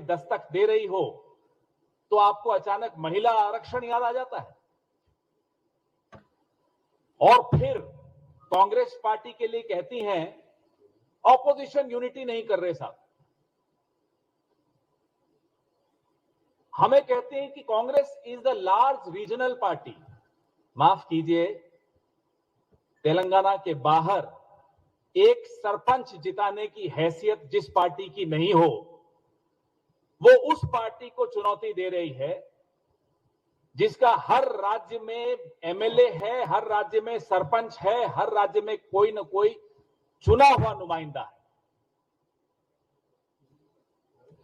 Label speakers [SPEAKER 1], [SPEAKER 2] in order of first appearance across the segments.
[SPEAKER 1] दस्तक दे रही हो तो आपको अचानक महिला आरक्षण याद आ जाता है। और फिर कांग्रेस पार्टी के लिए कहती हैं ऑपोजिशन यूनिटी नहीं कर रहे साहब। हमें कहते हैं कि Congress is the large regional party. माफ कीजिए, तेलंगाना के बाहर एक सरपंच जिताने की हैसियत जिस पार्टी की नहीं हो, वो उस पार्टी को चुनौती दे रही है जिसका हर राज्य में एमएलए है, हर राज्य में सरपंच है, हर राज्य में कोई न कोई चुना हुआ नुमाइंदा है।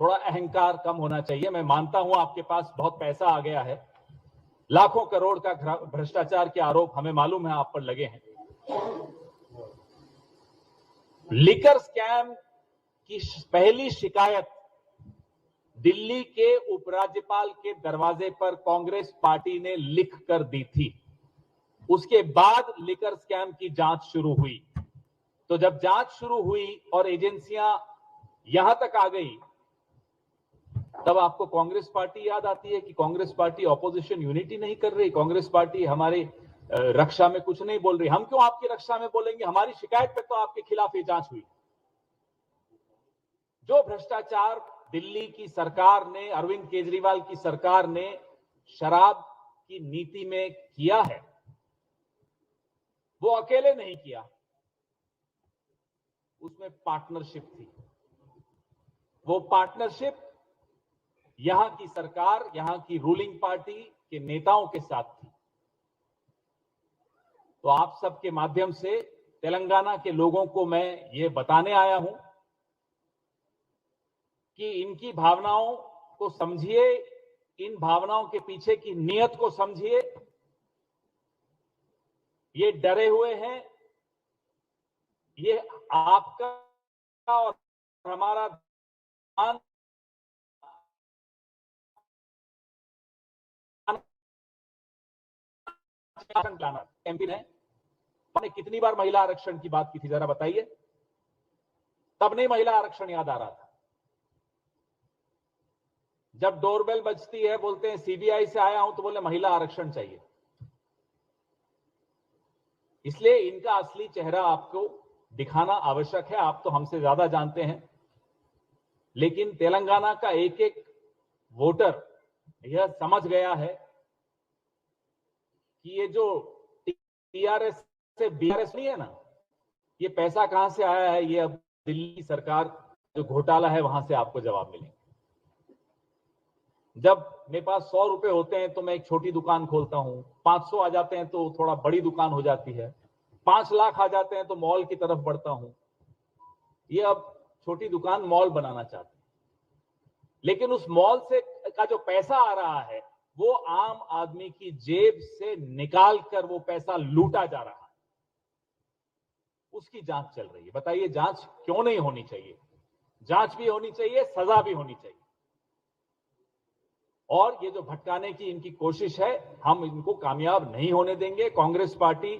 [SPEAKER 1] थोड़ा अहंकार कम होना चाहिए। मैं मानता हूं आपके पास बहुत पैसा आ गया है, लाखों करोड़ का भ्रष्टाचार के आरोप हमें मालूम है आप पर लगे हैं। लिकर स्कैम की पहली शिकायत दिल्ली के उपराज्यपाल के दरवाजे पर कांग्रेस पार्टी ने लिख कर दी थी। उसके बाद लिकर स्कैम की जांच शुरू हुई। तो जब जांच शुरू हुई और एजेंसियां यहां तक आ गई, तब आपको कांग्रेस पार्टी याद आती है कि कांग्रेस पार्टी ऑपोजिशन यूनिटी नहीं कर रही, कांग्रेस पार्टी हमारी रक्षा में कुछ नहीं बोल रही। हम क्यों आपकी रक्षा में बोलेंगे? हमारी शिकायत पे तो आपके खिलाफ ये जांच हुई। जो भ्रष्टाचार दिल्ली की सरकार ने, अरविंद केजरीवाल की सरकार ने शराब की नीति में किया है, वो अकेले नहीं किया, उसमें पार्टनरशिप थी। वो पार्टनरशिप यहां की सरकार, यहां की रूलिंग पार्टी के नेताओं के साथ थी। तो आप सबके माध्यम से तेलंगाना के लोगों को मैं ये बताने आया हूं कि इनकी भावनाओं को समझिए, इन भावनाओं के पीछे की नीयत को समझिए। ये डरे हुए हैं, ये आपका और हमारा ध्यान एमपी ने कितनी बार महिला आरक्षण की बात की थी, जरा बताइए। तब नहीं महिला आरक्षण याद आ रहा था। जब डोरबेल बजती है, बोलते हैं सीबीआई से आया हूं, तो बोले महिला आरक्षण चाहिए। इसलिए इनका असली चेहरा आपको दिखाना आवश्यक है। आप तो हमसे ज्यादा जानते हैं, लेकिन तेलंगाना का एक एक वोटर यह समझ गया है कि ये जो टीआरएस से बीआरएस नहीं है ना, ये पैसा कहां से आया है, ये अब दिल्ली सरकार जो घोटाला है वहां से आपको जवाब मिलेंगे। जब मेरे पास 100 रुपए होते हैं तो मैं एक छोटी दुकान खोलता हूं, 500 आ जाते हैं तो थोड़ा बड़ी दुकान हो जाती है, 5 लाख आ जाते हैं तो मॉल की तरफ बढ़ता हूं। ये अब छोटी दुकान मॉल बनाना चाहते हैं, लेकिन उस मॉल से का जो पैसा आ रहा है वो आम आदमी की जेब से निकाल कर वो पैसा लूटा जा रहा है। उसकी जांच चल रही है। बताइए, जांच क्यों नहीं होनी चाहिए? जांच भी होनी चाहिए, सजा भी होनी चाहिए। और ये जो भटकाने की इनकी कोशिश है, हम इनको कामयाब नहीं होने देंगे। कांग्रेस पार्टी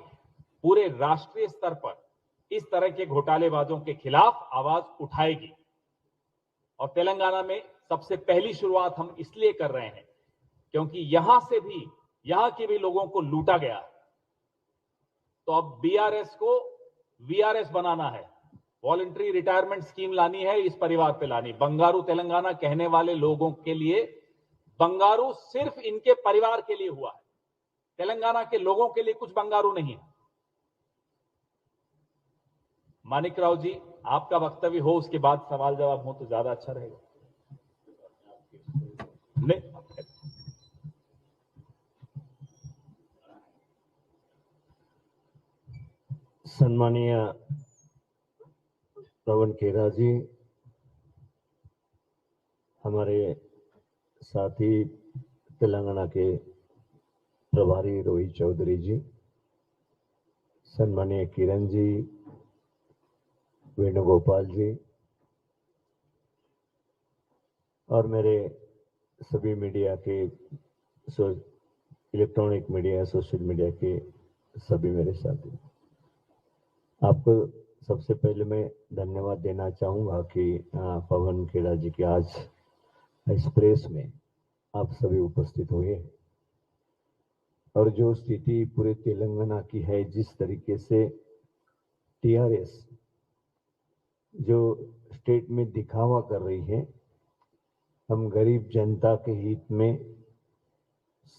[SPEAKER 1] पूरे राष्ट्रीय स्तर पर इस तरह के घोटालेबाजों के खिलाफ आवाज उठाएगी। और तेलंगाना में सबसे पहली शुरुआत हम इसलिए कर रहे हैं क्योंकि यहां से भी, यहां के भी लोगों को लूटा गया। तो अब बीआरएस को वीआरएस बनाना है, वॉलंटरी रिटायरमेंट स्कीम लानी है, इस परिवार पे लानी। बंगारू तेलंगाना कहने वाले लोगों के लिए बंगारू सिर्फ इनके परिवार के लिए हुआ है, तेलंगाना के लोगों के लिए कुछ बंगारू नहीं है। मानिक राव जी, आपका वक्तव्य हो, उसके बाद सवाल जवाब हो तो ज्यादा अच्छा रहेगा। नहीं,
[SPEAKER 2] सम्मानीय पवन खेरा जी, हमारे साथी तेलंगाना के प्रभारी रोहित चौधरी जी, सम्मानीय किरण जी, वेणुगोपाल जी, और मेरे सभी मीडिया के, इलेक्ट्रॉनिक मीडिया, सोशल मीडिया के सभी मेरे साथी, आपको सबसे पहले मैं धन्यवाद देना चाहूँगा कि पवन खेड़ा जी की आज इस प्रेस में आप सभी उपस्थित हुए और जो स्थिति पूरे तेलंगाना की है, जिस तरीके से टीआरएस जो स्टेट में दिखावा कर रही है, हम गरीब जनता के हित में,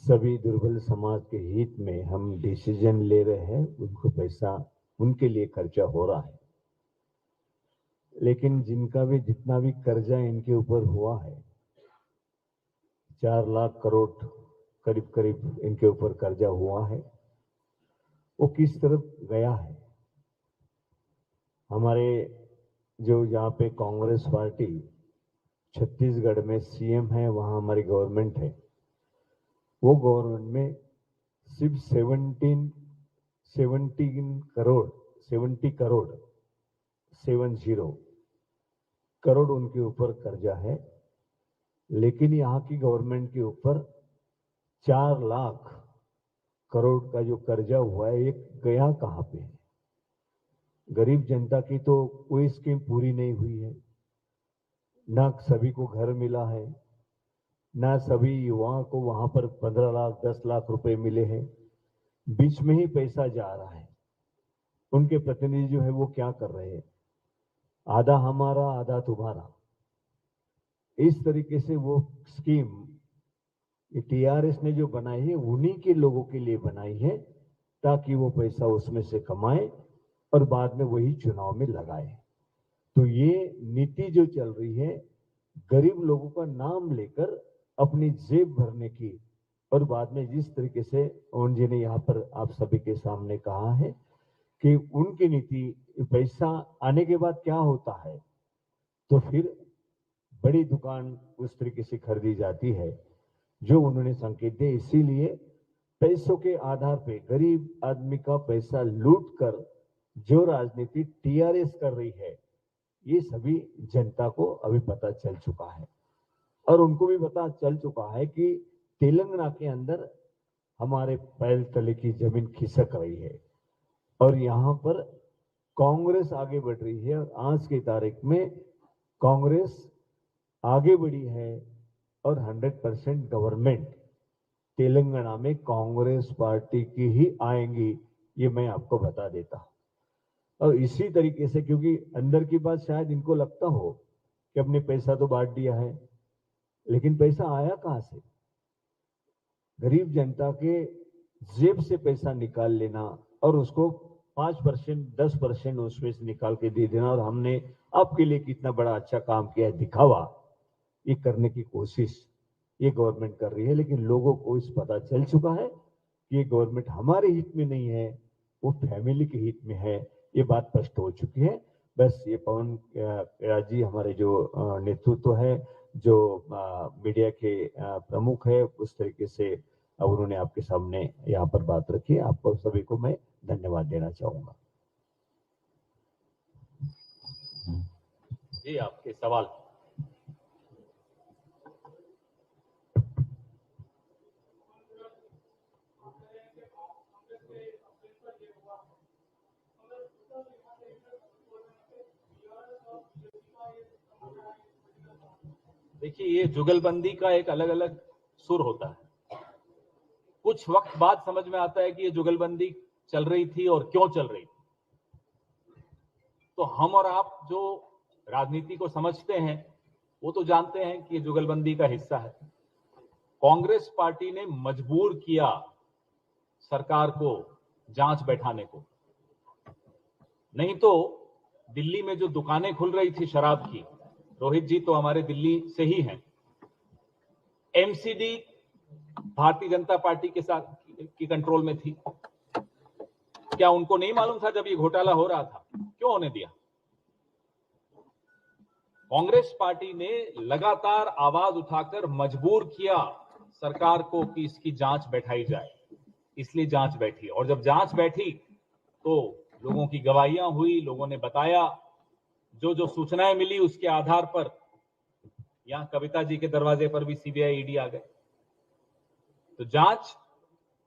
[SPEAKER 2] सभी दुर्बल समाज के हित में हम डिसीजन ले रहे हैं। उनको पैसा उनके लिए खर्चा हो रहा है, लेकिन जिनका भी जितना भी कर्जा इनके ऊपर हुआ है, 4 लाख करोड़ करीब करीब इनके ऊपर कर्जा हुआ है, वो किस तरफ गया है। हमारे जो यहाँ पे कांग्रेस पार्टी छत्तीसगढ़ में सीएम है, वहां हमारी गवर्नमेंट है, वो गवर्नमेंट में सिर्फ 70 करोड़ उनके ऊपर कर्जा है। लेकिन यहाँ की गवर्नमेंट के ऊपर 4 लाख करोड़ का जो कर्जा हुआ है, ये गया कहां पे है? गरीब जनता की तो कोई स्कीम पूरी नहीं हुई है, ना सभी को घर मिला है, ना सभी युवाओं को वहां पर 15 लाख 10 लाख रुपए मिले हैं। बीच में ही पैसा जा रहा है। उनके प्रतिनिधि जो है वो क्या कर रहे हैं? आधा हमारा आधा तुम्हारा, इस तरीके से वो स्कीम टीआरएस ने जो बनाई है, उन्हीं के लोगों के लिए बनाई है, ताकि वो पैसा उसमें से कमाए और बाद में वही चुनाव में लगाए। तो ये नीति जो चल रही है, गरीब लोगों का नाम लेकर अपनी जेब भरने की, और बाद में जिस तरीके से ओन जी ने यहाँ पर आप सभी के सामने कहा है कि उनकी नीति, पैसा आने के बाद क्या होता है, तो फिर बड़ी दुकान उस तरीके से खरीदी जाती है जो उन्होंने संकेत दिए। इसीलिए पैसों के आधार पे गरीब आदमी का पैसा लूट कर जो राजनीति टीआरएस कर रही है, ये सभी जनता को अभी पता चल चुका है। और उनको भी पता चल चुका है कि तेलंगाना के अंदर हमारे पैर तले की जमीन खिसक रही है और यहाँ पर कांग्रेस आगे बढ़ रही है। और आज की तारीख में कांग्रेस आगे बढ़ी है और 100% गवर्नमेंट तेलंगाना में कांग्रेस पार्टी की ही आएंगी, ये मैं आपको बता देता हूं। और इसी तरीके से, क्योंकि अंदर की बात शायद इनको लगता हो कि अपने पैसा तो बांट दिया है, लेकिन पैसा आया कहां से? गरीब जनता के जेब से पैसा निकाल लेना और उसको 5% 10% उसमें से निकाल के दे देना, और हमने आपके लिए कितना बड़ा अच्छा काम किया है दिखावा, ये करने की कोशिश ये गवर्नमेंट कर रही है। लेकिन लोगों को इस पता चल चुका है कि ये गवर्नमेंट हमारे हित में नहीं है, वो फैमिली के हित में है। ये बात स्पष्ट हो चुकी है। बस ये पवन राज जी हमारे जो नेतृत्व है, जो मीडिया के प्रमुख है, उस तरीके से उन्होंने आपके सामने यहाँ पर बात रखी। आपको सभी को मैं धन्यवाद देना चाहूंगा।
[SPEAKER 1] जी, आपके सवाल। देखिए, ये जुगलबंदी का एक अलग अलग सुर होता है। कुछ वक्त बाद समझ में आता है कि ये जुगलबंदी चल रही थी और क्यों चल रही थी। तो हम और आप जो राजनीति को समझते हैं, वो तो जानते हैं कि ये जुगलबंदी का हिस्सा है। कांग्रेस पार्टी ने मजबूर किया सरकार को जांच बैठाने को, नहीं तो दिल्ली में जो दुकानें खुल रही थी शराब की, रोहित जी तो हमारे दिल्ली से ही हैं, एमसीडी भारतीय जनता पार्टी के साथ की कंट्रोल में थी। क्या उनको नहीं मालूम था जब ये घोटाला हो रहा था? क्यों होने दिया? कांग्रेस पार्टी ने लगातार आवाज उठाकर मजबूर किया सरकार को कि इसकी जांच बैठाई जाए, इसलिए जांच बैठी। और जब जांच बैठी तो लोगों की गवाहियां हुई, लोगों ने बताया, जो जो सूचनाएं मिली उसके आधार पर यहां कविता जी के दरवाजे पर भी सीबीआई ईडी आ गए। तो जांच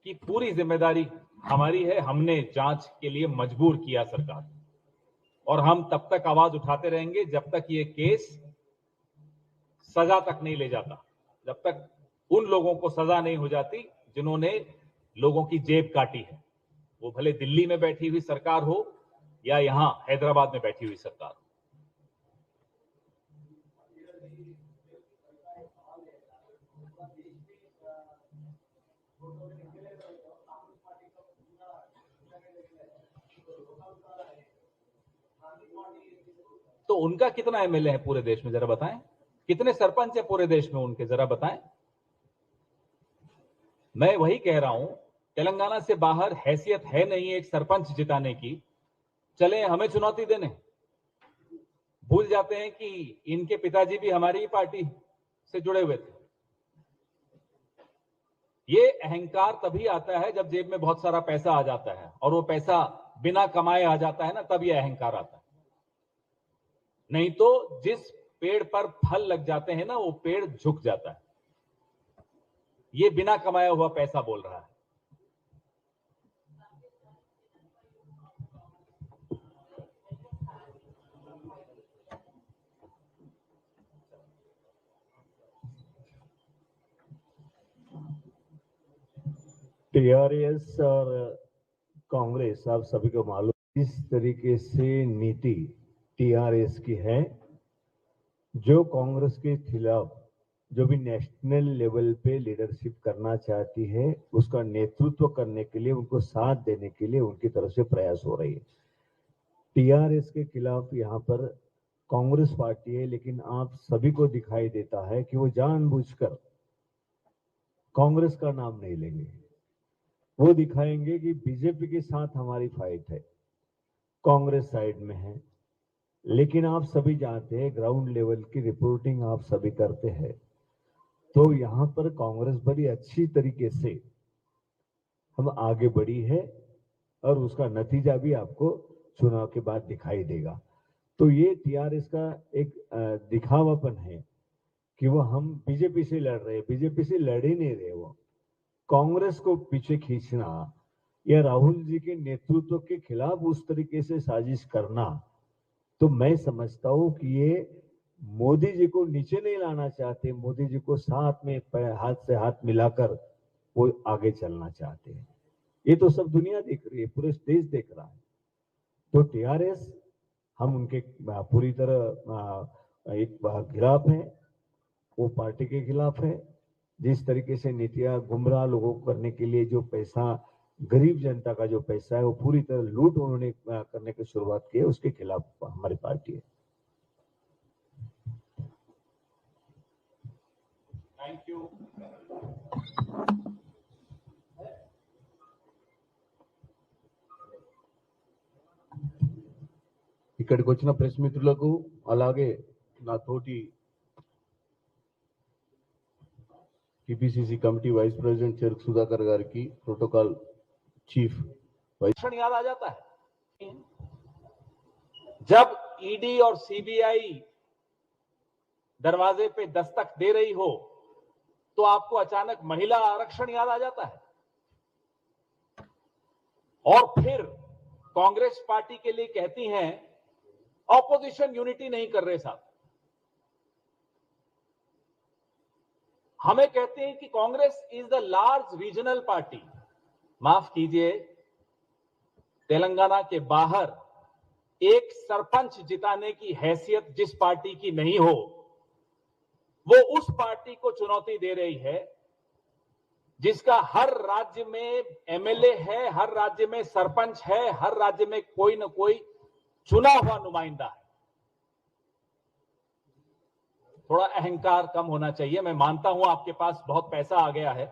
[SPEAKER 1] की पूरी जिम्मेदारी हमारी है। हमने जांच के लिए मजबूर किया सरकार, और हम तब तक आवाज उठाते रहेंगे जब तक ये केस सजा तक नहीं ले जाता, जब तक उन लोगों को सजा नहीं हो जाती जिन्होंने लोगों की जेब काटी है, वो भले दिल्ली में बैठी हुई सरकार हो या यहां हैदराबाद में बैठी हुई सरकार हो। तो उनका कितना एमएलए है पूरे देश में, जरा बताएं। कितने सरपंच है पूरे देश में उनके, जरा बताएं। मैं वही कह रहा हूं, तेलंगाना से बाहर हैसियत है नहीं एक सरपंच जिताने की, चले हमें चुनौती देने। भूल जाते हैं कि इनके पिताजी भी हमारी ही पार्टी से जुड़े हुए थे। ये अहंकार तभी आता है जब जेब में बहुत सारा पैसा आ जाता है, और वो पैसा बिना कमाए आ जाता है ना, तब ये अहंकार आता है। नहीं तो जिस पेड़ पर फल लग जाते हैं ना, वो पेड़ झुक जाता है। ये बिना कमाया हुआ पैसा बोल रहा है।
[SPEAKER 2] टीआरएस और कांग्रेस, आप सभी को मालूम इस तरीके से नीति टीआरएस की है, जो कांग्रेस के खिलाफ जो भी नेशनल लेवल पे लीडरशिप करना चाहती है, उसका नेतृत्व करने के लिए, उनको साथ देने के लिए उनकी तरफ से प्रयास हो रही है। टीआरएस के खिलाफ यहाँ पर कांग्रेस पार्टी है, लेकिन आप सभी को दिखाई देता है कि वो जानबूझकर कांग्रेस का नाम नहीं लेंगे। वो दिखाएंगे कि बीजेपी के साथ हमारी फाइट है, कांग्रेस साइड में है। लेकिन आप सभी जानते हैं, ग्राउंड लेवल की रिपोर्टिंग आप सभी करते हैं, तो यहां पर कांग्रेस बड़ी अच्छी तरीके से हम आगे बढ़ी है, और उसका नतीजा भी आपको चुनाव के बाद दिखाई देगा। तो ये टीआरएस का एक दिखावापन है कि वो हम बीजेपी से लड़ रहे हैं। बीजेपी से लड़ ही नहीं रहे, वो कांग्रेस को पीछे खींचना या राहुल जी के नेतृत्व के खिलाफ उस तरीके से साजिश करना, तो मैं समझता हूं कि ये मोदी जी को नीचे नहीं लाना चाहते, मोदी जी को साथ में हाथ से हाथ मिलाकर वो आगे चलना चाहते हैं। ये तो सब दुनिया देख रही है, पूरे देश देख रहा है। तो टीआरएस, हम उनके पूरी तरह एक खिलाफ है, वो पार्टी के खिलाफ है। जिस तरीके से नीतियां गुमराह लोगों को करने के लिए, जो पैसा गरीब जनता का जो पैसा है वो पूरी तरह लूट उन्होंने करने की शुरुआत की है, उसके खिलाफ हमारी पार्टी है।
[SPEAKER 1] Thank you.
[SPEAKER 3] ఇక్కడికి వచ్చిన ప్రెస్ మిత్రులకు, అలాగే నా తోటి टीपीसीसी कमिटी वाइस प्रेसिडेंट చెరుకు సుధాకర్ గారికి, प्रोटोकॉल चीफ
[SPEAKER 1] क्षण याद आ जाता है जब ईडी और सीबीआई दरवाजे पे दस्तक दे रही हो, तो आपको अचानक महिला आरक्षण याद आ जाता है। और फिर कांग्रेस पार्टी के लिए कहती हैं ऑपोजिशन यूनिटी नहीं कर रहे साहब। हमें कहते हैं कि Congress is the large regional party. माफ कीजिए, तेलंगाना के बाहर एक सरपंच जिताने की हैसियत जिस पार्टी की नहीं हो, वो उस पार्टी को चुनौती दे रही है जिसका हर राज्य में एमएलए है, हर राज्य में सरपंच है, हर राज्य में कोई ना कोई चुना हुआ नुमाइंदा है। थोड़ा अहंकार कम होना चाहिए। मैं मानता हूं आपके पास बहुत पैसा आ गया है,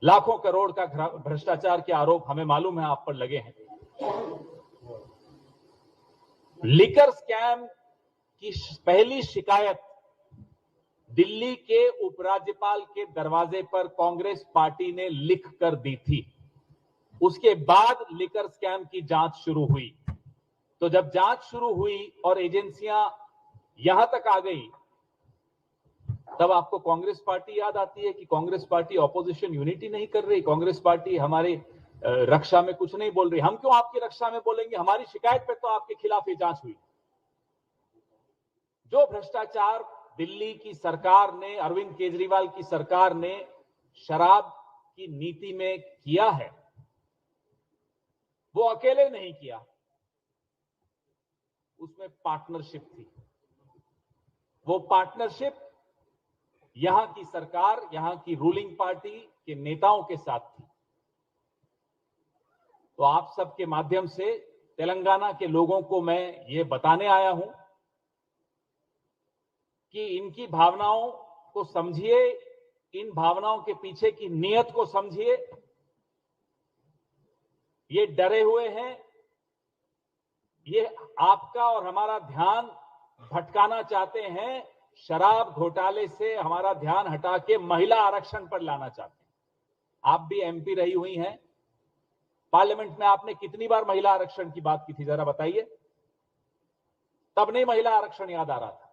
[SPEAKER 1] लाखों करोड़ का भ्रष्टाचार के आरोप हमें मालूम है आप पर लगे हैं। लिकर स्कैम की पहली शिकायत दिल्ली के उपराज्यपाल के दरवाजे पर कांग्रेस पार्टी ने लिख कर दी थी। उसके बाद लिकर स्कैम की जांच शुरू हुई। तो जब जांच शुरू हुई और एजेंसियां यहां तक आ गई, तब आपको कांग्रेस पार्टी याद आती है कि कांग्रेस पार्टी ऑपोजिशन यूनिटी नहीं कर रही, कांग्रेस पार्टी हमारे रक्षा में कुछ नहीं बोल रही। हम क्यों आपकी रक्षा में बोलेंगे? हमारी शिकायत पे तो आपके खिलाफ ये जांच हुई। जो भ्रष्टाचार दिल्ली की सरकार ने, अरविंद केजरीवाल की सरकार ने शराब की नीति में किया है, वो अकेले नहीं किया, उसमें पार्टनरशिप थी। वो पार्टनरशिप यहां की सरकार, यहां की रूलिंग पार्टी के नेताओं के साथ थी। तो आप सबके माध्यम से तेलंगाना के लोगों को मैं ये बताने आया हूं कि इनकी भावनाओं को समझिए, इन भावनाओं के पीछे की नीयत को समझिए। ये डरे हुए हैं, ये आपका और हमारा ध्यान भटकाना चाहते हैं, शराब घोटाले से हमारा ध्यान हटा के महिला आरक्षण पर लाना चाहते हैं। आप भी एमपी रही हुई हैं, पार्लियामेंट में आपने कितनी बार महिला आरक्षण की बात की थी, जरा बताइए। तब नहीं महिला आरक्षण याद आ रहा था।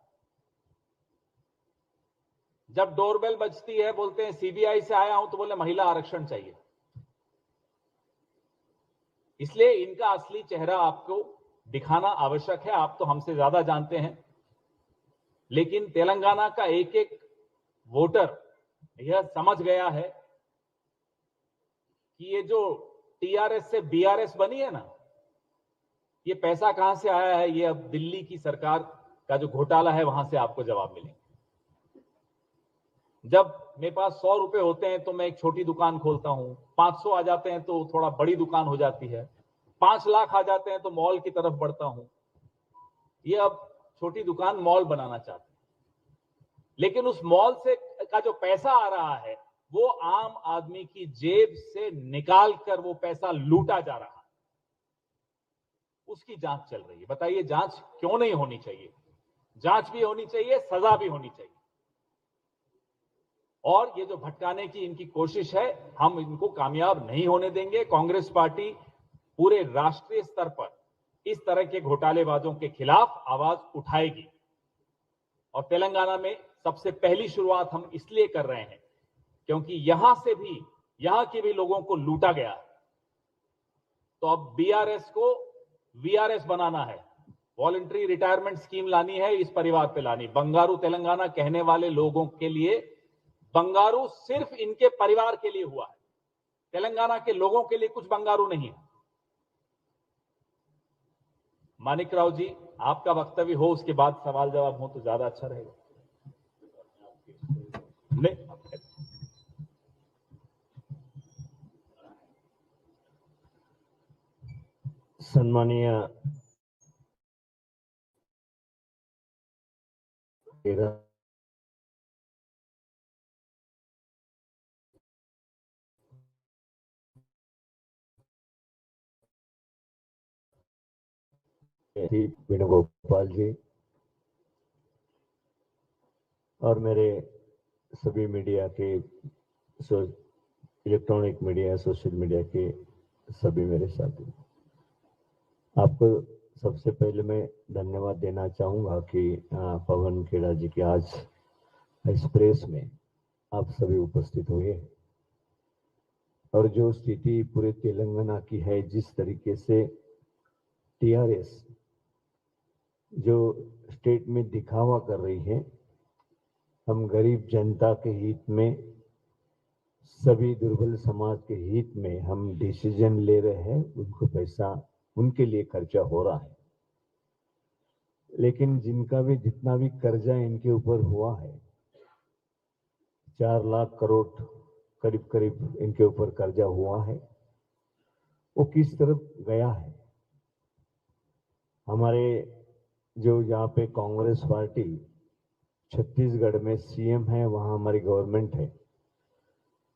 [SPEAKER 1] जब डोरबेल बजती है, बोलते हैं सीबीआई से आया हूं, तो बोले महिला आरक्षण चाहिए। इसलिए इनका असली चेहरा आपको दिखाना आवश्यक है। आप तो हमसे ज्यादा जानते हैं, लेकिन तेलंगाना का एक एक वोटर यह समझ गया है कि ये जो टीआरएस से बीआरएस बनी है ना, ये पैसा कहां से आया है। ये अब दिल्ली की सरकार का जो घोटाला है, वहां से आपको जवाब मिलेंगे। जब मेरे पास 100 रुपए होते हैं तो मैं एक छोटी दुकान खोलता हूं, 500 आ जाते हैं तो थोड़ा बड़ी दुकान हो जाती है, 5 लाख आ जाते हैं तो मॉल की तरफ बढ़ता हूं। ये अब छोटी दुकान मॉल बनाना चाहते हैं, लेकिन उस मॉल से का जो पैसा आ रहा है, वो आम आदमी की जेब से निकाल कर वो पैसा लूटा जा रहा है। उसकी जांच चल रही है। बताइए, जांच क्यों नहीं होनी चाहिए? जांच भी होनी चाहिए, सजा भी होनी चाहिए। और ये जो भटकाने की इनकी कोशिश है, हम इनको कामयाब नहीं होने देंगे। कांग्रेस पार्टी पूरे राष्ट्रीय स्तर पर इस तरह के घोटालेबाजों के खिलाफ आवाज उठाएगी। और तेलंगाना में सबसे पहली शुरुआत हम इसलिए कर रहे हैं क्योंकि यहां के भी लोगों को लूटा गया। तो अब बीआरएस को वीआरएस बनाना है, वॉलंटरी रिटायरमेंट स्कीम लानी है, इस परिवार पे लानी। बंगारू तेलंगाना कहने वाले लोगों के लिए बंगारू सिर्फ इनके परिवार के लिए हुआ है, तेलंगाना के लोगों के लिए कुछ बंगारू नहीं है। मानिक राव जी, आपका वक्तव्य हो, उसके बाद सवाल जवाब हो तो ज्यादा अच्छा रहेगा। नहीं,
[SPEAKER 2] सम्मानीय वेणुगोपाल जी और मेरे सभी मीडिया के, इलेक्ट्रॉनिक मीडिया, सोशल मीडिया के सभी मेरे साथी, आपको सबसे पहले मैं धन्यवाद देना चाहूंगा कि पवन खेड़ा जी के आज इस प्रेस में आप सभी उपस्थित हुए। और जो स्थिति पूरे तेलंगाना की है, जिस तरीके से टीआरएस जो स्टेट में दिखावा कर रही है, हम गरीब जनता के हित में, सभी दुर्बल समाज के हित में हम डिसीजन ले रहे हैं, उनको पैसा उनके लिए खर्चा हो रहा है। लेकिन जिनका भी जितना भी कर्जा इनके ऊपर हुआ है, 4 लाख करोड़ करीब करीब इनके ऊपर कर्जा हुआ है, वो किस तरफ गया है। हमारे जो यहाँ पे कांग्रेस पार्टी छत्तीसगढ़ में सीएम है, वहां हमारी गवर्नमेंट है,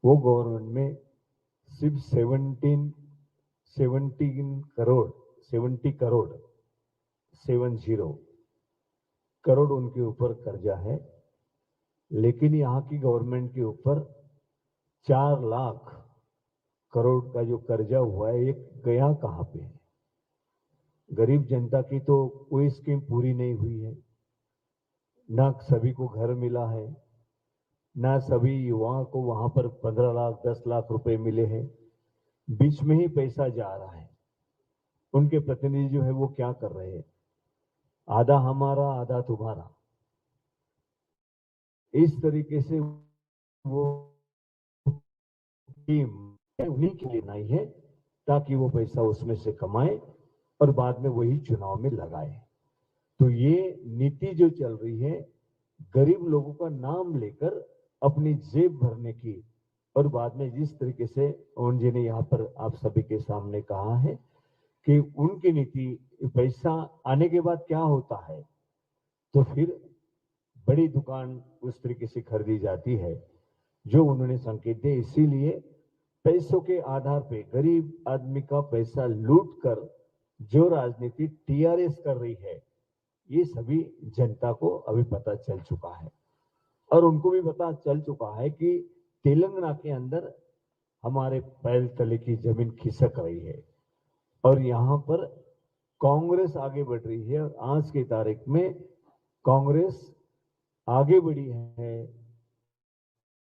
[SPEAKER 2] वो गवर्नमेंट में सिर्फ 70 करोड़ उनके ऊपर कर्जा है। लेकिन यहाँ की गवर्नमेंट के ऊपर 4 लाख करोड़ का जो कर्जा हुआ है, ये गया कहां पे है? गरीब जनता की तो कोई स्कीम पूरी नहीं हुई है, ना सभी को घर मिला है, ना सभी युवाओं को वहां पर 15 लाख 10 लाख रुपए मिले हैं। बीच में ही पैसा जा रहा है। उनके प्रतिनिधि जो है वो क्या कर रहे हैं? आधा हमारा आधा तुम्हारा। इस तरीके से वो टीम उन्हीं के लिए नहीं है ताकि वो पैसा उसमें से कमाए और बाद में वही चुनाव में लगाए। तो ये नीति जो चल रही है गरीब लोगों का नाम लेकर अपनी जेब भरने की, और बाद में जिस तरीके से ओन जी ने यहाँ पर आप सभी के सामने कहा है कि उनकी नीति पैसा आने के बाद क्या होता है, तो फिर बड़ी दुकान उस तरीके से खरीदी जाती है जो उन्होंने संकेत दिए। इसीलिए पैसों के आधार पे गरीब आदमी का पैसा लूट कर जो राजनीति टीआरएस कर रही है, ये सभी जनता को अभी पता चल चुका है। और उनको भी पता चल चुका है कि तेलंगाना के अंदर हमारे पैर तले की जमीन खिसक रही है और यहाँ पर कांग्रेस आगे बढ़ रही है। और आज की तारीख में कांग्रेस आगे बढ़ी है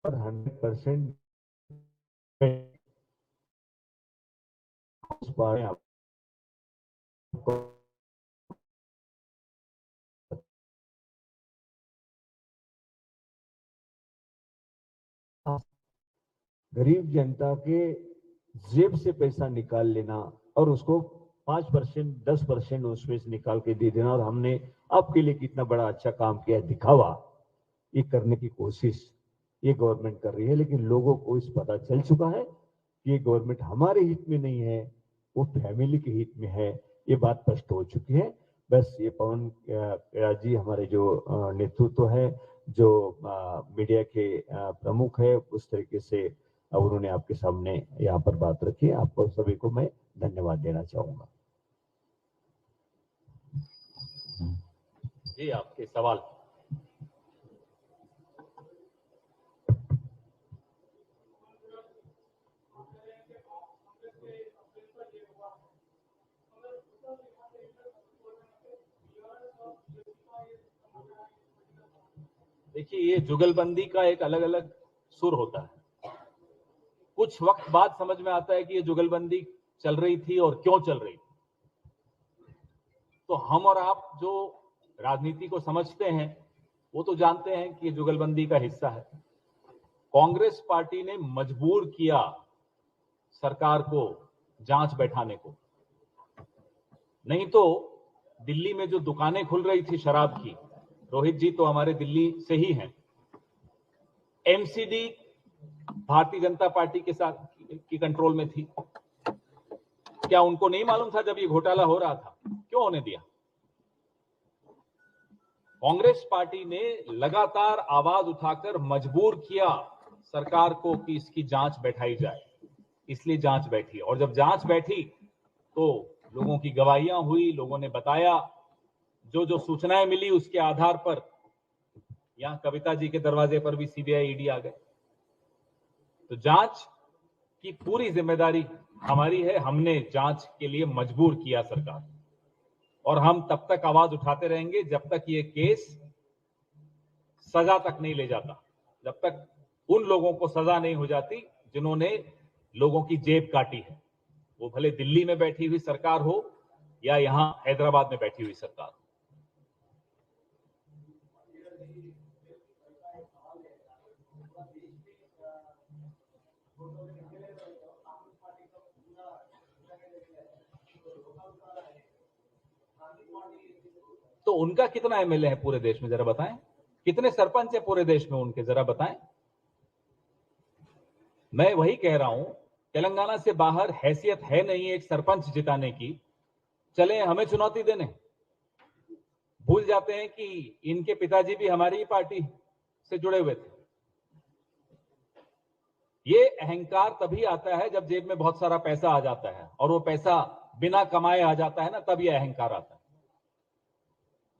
[SPEAKER 2] और 100% गरीब जनता के जेब से पैसा निकाल लेना और उसको 5%, 10% उसमें से निकाल के दे देना और हमने आपके लिए कितना बड़ा अच्छा काम किया दिखावा, ये करने की कोशिश ये गवर्नमेंट कर रही है। लेकिन लोगों को इस पता चल चुका है कि ये गवर्नमेंट हमारे हित में नहीं है, वो फैमिली के हित में है। ये बात स्पष्ट हो चुकी है। बस ये पवन खेड़ा जी हमारे जो नेतृत्व है, जो मीडिया के प्रमुख है, उस तरीके से उन्होंने आपके सामने यहाँ पर बात रखी। आपको सभी को मैं धन्यवाद देना चाहूंगा।
[SPEAKER 1] जी, आपके सवाल। देखिए, ये जुगलबंदी का एक अलग अलग सुर होता है। कुछ वक्त बाद समझ में आता है कि ये जुगलबंदी चल रही थी और क्यों चल रही थी। तो हम और आप जो राजनीति को समझते हैं वो तो जानते हैं कि ये जुगलबंदी का हिस्सा है। कांग्रेस पार्टी ने मजबूर किया सरकार को जांच बैठाने को, नहीं तो दिल्ली में जो दुकानें खुल रही थी शराब की, रोहित जी तो हमारे दिल्ली से ही हैं, एमसीडी भारतीय जनता पार्टी के साथ की कंट्रोल में थी। क्या उनको नहीं मालूम था जब ये घोटाला हो रहा था? क्यों होने दिया? कांग्रेस पार्टी ने लगातार आवाज उठाकर मजबूर किया सरकार को कि इसकी जांच बैठाई जाए, इसलिए जांच बैठी। और जब जांच बैठी तो लोगों की गवाहियां हुई, लोगों ने बताया, जो जो सूचनाएं मिली उसके आधार पर यहां कविता जी के दरवाजे पर भी सीबीआई ईडी आ गए। तो जांच की पूरी जिम्मेदारी हमारी है। हमने जांच के लिए मजबूर किया सरकार, और हम तब तक आवाज उठाते रहेंगे जब तक ये केस सजा तक नहीं ले जाता, जब तक उन लोगों को सजा नहीं हो जाती जिन्होंने लोगों की जेब काटी है, वो भले दिल्ली में बैठी हुई सरकार हो या यहां हैदराबाद में बैठी हुई सरकार हो। तो उनका कितना एमएलए है पूरे देश में, जरा बताएं? कितने सरपंच है पूरे देश में उनके, जरा बताएं? मैं वही कह रहा हूं, तेलंगाना से बाहर हैसियत है नहीं एक सरपंच जिताने की, चले हमें चुनौती देने। भूल जाते हैं कि इनके पिताजी भी हमारी ही पार्टी से जुड़े हुए थे। ये अहंकार तभी आता है जब जेब में बहुत सारा पैसा आ जाता है, और वो पैसा बिना कमाए आ जाता है ना, तब ये अहंकार आता है।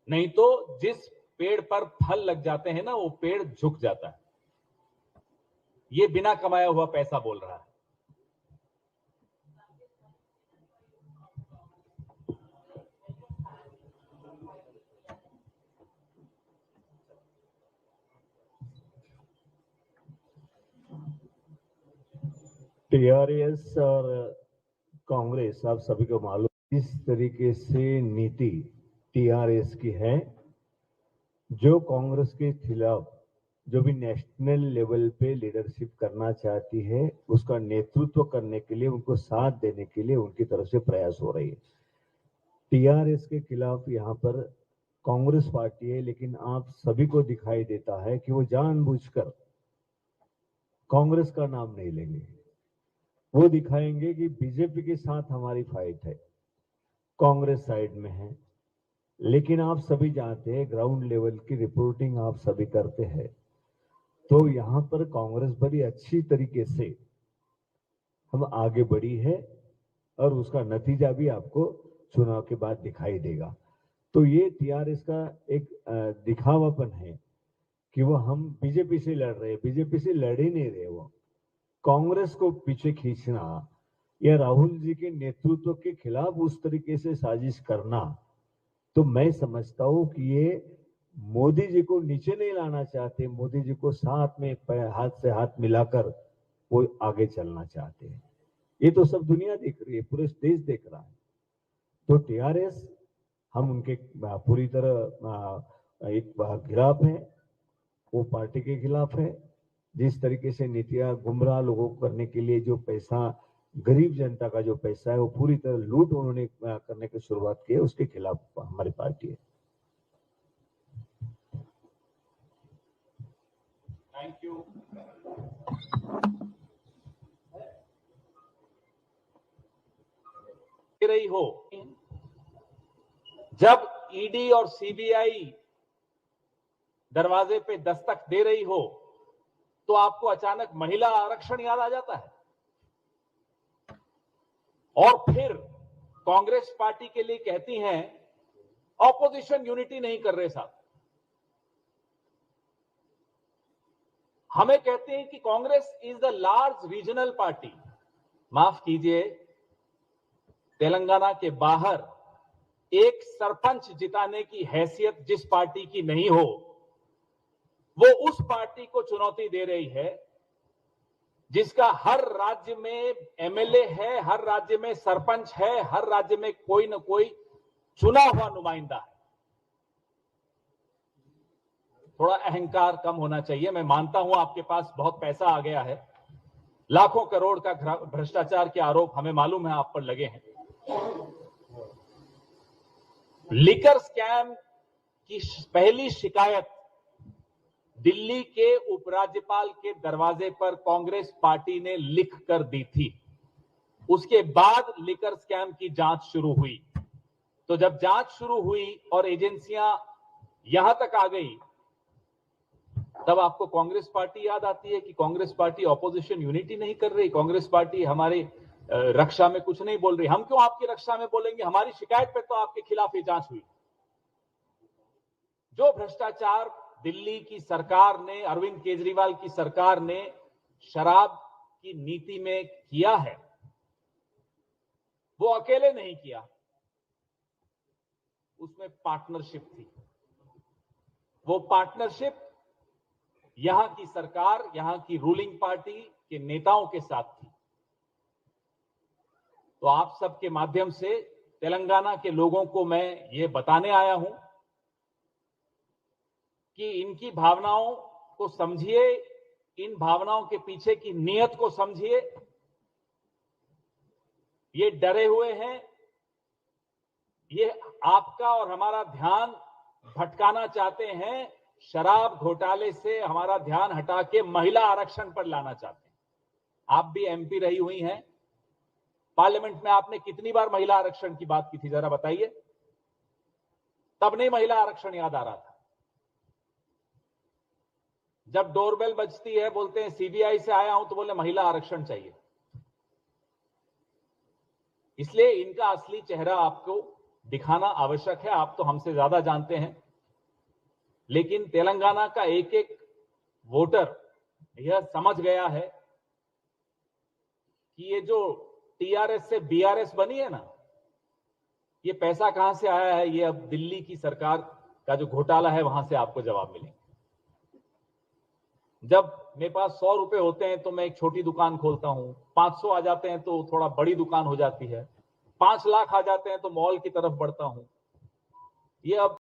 [SPEAKER 1] नहीं तो जिस पेड़ पर फल लग जाते हैं ना, वो पेड़ झुक जाता है। ये बिना कमाया हुआ पैसा बोल रहा है।
[SPEAKER 2] टीआरएस और कांग्रेस, आप सभी को मालूम इस तरीके से नीति टीआरएस की है, जो कांग्रेस के खिलाफ जो भी नेशनल लेवल पे लीडरशिप करना चाहती है, उसका नेतृत्व करने के लिए, उनको साथ देने के लिए उनकी तरफ से प्रयास हो रही है। टीआरएस के खिलाफ यहाँ पर कांग्रेस पार्टी है, लेकिन आप सभी को दिखाई देता है कि वो जानबूझकर कांग्रेस का नाम नहीं लेंगे। वो दिखाएंगे कि बीजेपी के साथ हमारी फाइट है, कांग्रेस साइड में है। लेकिन आप सभी जानते हैं, ग्राउंड लेवल की रिपोर्टिंग आप सभी करते हैं, तो यहां पर कांग्रेस बड़ी अच्छी तरीके से हम आगे बढ़ी है और उसका नतीजा भी आपको चुनाव के बाद दिखाई देगा। तो ये टीआरएस का एक दिखावापन है कि वो हम बीजेपी से लड़ रहे हैं। बीजेपी से लड़ ही नहीं रहे, वो कांग्रेस को पीछे खींचना या राहुल जी के नेतृत्व के खिलाफ उस तरीके से साजिश करना, तो मैं समझता हूं कि ये मोदी जी को नीचे नहीं लाना चाहते, मोदी जी को साथ में हाथ से हाथ मिलाकर वो आगे चलना चाहते हैं। ये तो सब दुनिया देख रही है, पूरे देश देख रहा है। तो टीआरएस हम उनके पूरी तरह एक खिलाफ है, वो पार्टी के खिलाफ है। जिस तरीके से नीतियां गुमराह लोगों को करने के लिए जो पैसा, गरीब जनता का जो पैसा है वो पूरी तरह लूट उन्होंने करने की शुरुआत की है, उसके खिलाफ हमारी पार्टी है।
[SPEAKER 1] Thank you. रही हो, जब ईडी और सीबीआई दरवाजे पे दस्तक दे रही हो, तो आपको अचानक महिला आरक्षण याद आ जाता है और फिर कांग्रेस पार्टी के लिए कहती हैं ऑपोजिशन यूनिटी नहीं कर रहे साहब। हमें कहते हैं कि Congress is the large regional party. माफ कीजिए, तेलंगाना के बाहर एक सरपंच जिताने की हैसियत जिस पार्टी की नहीं हो, वो उस पार्टी को चुनौती दे रही है जिसका हर राज्य में एमएलए है, हर राज्य में सरपंच है, हर राज्य में कोई ना कोई चुना हुआ नुमाइंदा है। थोड़ा अहंकार कम होना चाहिए। मैं मानता हूं आपके पास बहुत पैसा आ गया है, लाखों करोड़ का भ्रष्टाचार के आरोप हमें मालूम है आप पर लगे हैं। लिकर स्कैम की पहली शिकायत दिल्ली के उपराज्यपाल के दरवाजे पर कांग्रेस पार्टी ने लिख कर दी थी। उसके बाद लिकर स्कैम की जांच शुरू हुई। तो जब जांच शुरू हुई और एजेंसियां यहां तक आ गई, तब आपको कांग्रेस पार्टी याद आती है कि कांग्रेस पार्टी ऑपोजिशन यूनिटी नहीं कर रही, कांग्रेस पार्टी हमारी रक्षा में कुछ नहीं बोल रही। हम क्यों आपकी रक्षा में बोलेंगे? हमारी शिकायत पे तो आपके खिलाफ ये जांच हुई। जो भ्रष्टाचार दिल्ली की सरकार ने, अरविंद केजरीवाल की सरकार ने शराब की नीति में किया है, वो अकेले नहीं किया, उसमें पार्टनरशिप थी। वो पार्टनरशिप यहां की सरकार, यहां की रूलिंग पार्टी के नेताओं के साथ थी। तो आप सबके माध्यम से तेलंगाना के लोगों को मैं ये बताने आया हूं कि इनकी भावनाओं को समझिए, इन भावनाओं के पीछे की नीयत को समझिए। ये डरे हुए हैं, ये आपका और हमारा ध्यान भटकाना चाहते हैं, शराब घोटाले से हमारा ध्यान हटा के महिला आरक्षण पर लाना चाहते हैं। आप भी एमपी रही हुई हैं, पार्लियामेंट में आपने कितनी बार महिला आरक्षण की बात की थी, जरा बताइए। तब नहीं महिला आरक्षण याद आ रहा था। जब डोरबेल बजती है, बोलते हैं सीबीआई से आया हूं, तो बोले महिला आरक्षण चाहिए। इसलिए इनका असली चेहरा आपको दिखाना आवश्यक है। आप तो हमसे ज्यादा जानते हैं, लेकिन तेलंगाना का एक एक वोटर यह समझ गया है कि ये जो टीआरएस से बीआरएस बनी है ना, ये पैसा कहां से आया है। ये अब दिल्ली की सरकार का जो घोटाला है, वहां से आपको जवाब मिलेंगे। जब मेरे पास 100 रुपए होते हैं तो मैं एक छोटी दुकान खोलता हूं, 500 आ जाते हैं तो थोड़ा बड़ी दुकान हो जाती है, 5 लाख आ जाते हैं तो मॉल की तरफ बढ़ता हूं। ये अब